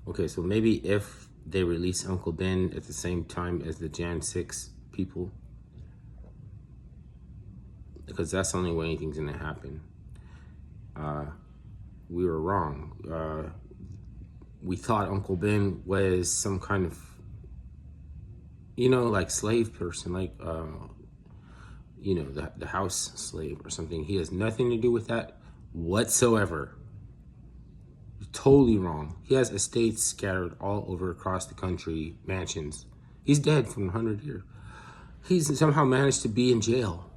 Okay, so maybe if they release Uncle Ben at the same time as the Jan 6 people, because that's the only way anything's gonna happen. We were wrong. We thought Uncle Ben was some kind of, like slave person, like, the house slave or something. He has nothing to do with that whatsoever. Totally wrong. He has estates scattered all over across the country, mansions. He's dead from 100 years. He's somehow managed to be in jail.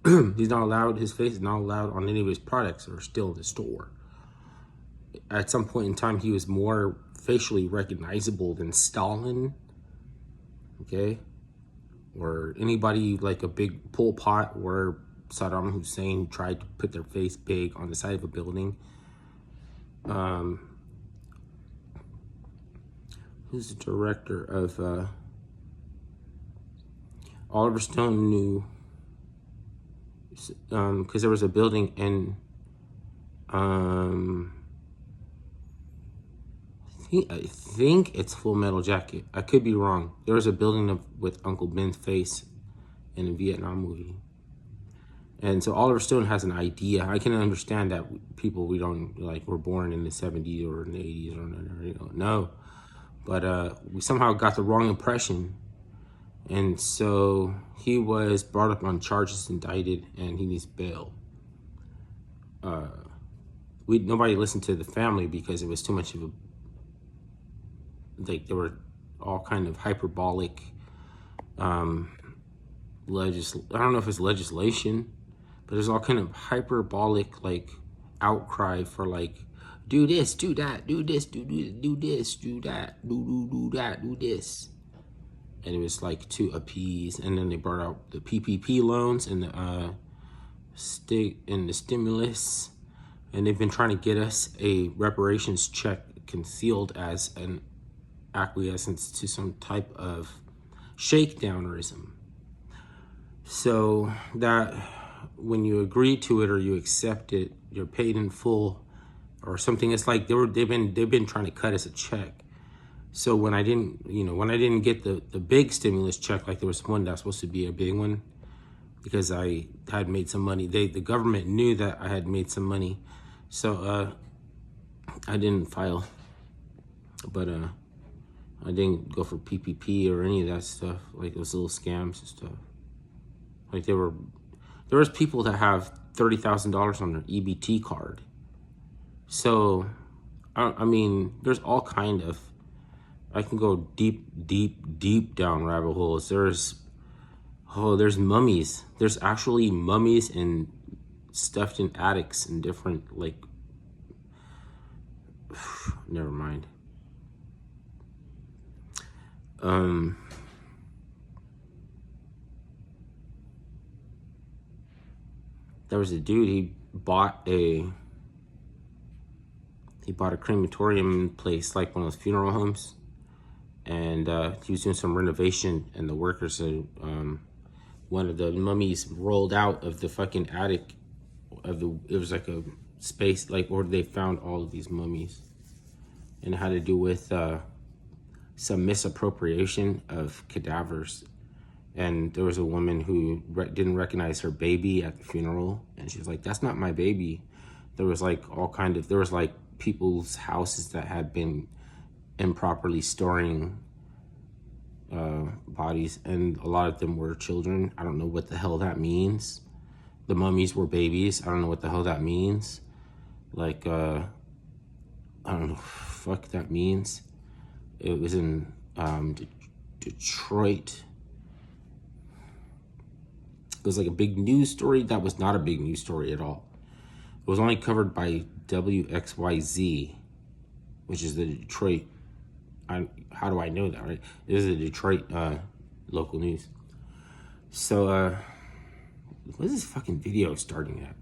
He's not allowed, his face is not allowed on any of his products that are still in the store. At some point in time, he was more facially recognizable than Stalin, okay? Or anybody like a big Pol Pot or Saddam Hussein tried to put their face big on the side of a building. Who's the director of Oliver Stone knew, because there was a building in I think it's Full Metal Jacket. I could be wrong. There was a building with Uncle Ben's face in a Vietnam movie. And so Oliver Stone has an idea. I can understand that people we don't like were born in the 70s or in the 80s or no. But we somehow got the wrong impression. And so he was brought up on charges, indicted, and he needs bail. Nobody listened to the family because it was too much of a, like, there were all kind of hyperbolic I don't know if it's legislation, but there's all kind of hyperbolic like outcry for like, do this, do that, do this, do this, do that, do that, do this. And it was like to appease, and then they brought out the PPP loans and the stimulus, and they've been trying to get us a reparations check concealed as an acquiescence to some type of shakedownerism. So that when you agree to it or you accept it, you're paid in full or something. It's like they've been trying to cut us a check. So when I didn't get the big stimulus check, like there was one that's supposed to be a big one, because I had made some money. The government knew that I had made some money, so I didn't file. But I didn't go for PPP or any of that stuff, like those little scams and stuff. Like there was people that have $30,000 on their EBT card. So I mean, there's all kind of, I can go deep down rabbit holes. There's mummies. There's actually mummies and stuffed in attics and different, like, never mind. There was a dude, he bought a crematorium place, like one of those funeral homes, and he was doing some renovation, and the workers said one of the mummies rolled out of the fucking attic it was like a space like where they found all of these mummies, and it had to do with some misappropriation of cadavers. And there was a woman who didn't recognize her baby at the funeral, and she was like, that's not my baby. There was like people's houses that had been improperly storing bodies, and a lot of them were children. I don't know what the hell that means. The mummies were babies. I don't know what the hell that means. Like, I don't know, fuck that means. It was in Detroit. It was like a big news story that was not a big news story at all. It was only covered by WXYZ, which is the Detroit, how do I know that, right? It is the Detroit local news. So, what is this fucking video starting at?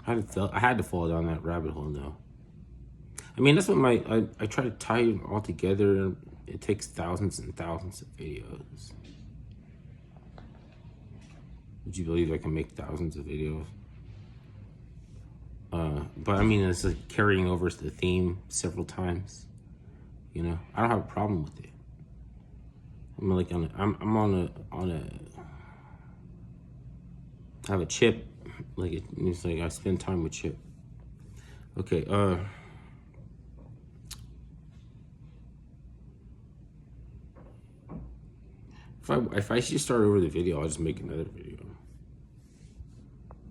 I had to fall down that rabbit hole though. I mean, that's what I try to tie it all together. It takes thousands and thousands of videos. Would you believe I can make thousands of videos? But I mean, it's like carrying over the theme several times. You know, I don't have a problem with it. I'm like I'm on a I have a Chip. Like it's like I spend time with Chip. Okay. If I should start over the video, I'll just make another video.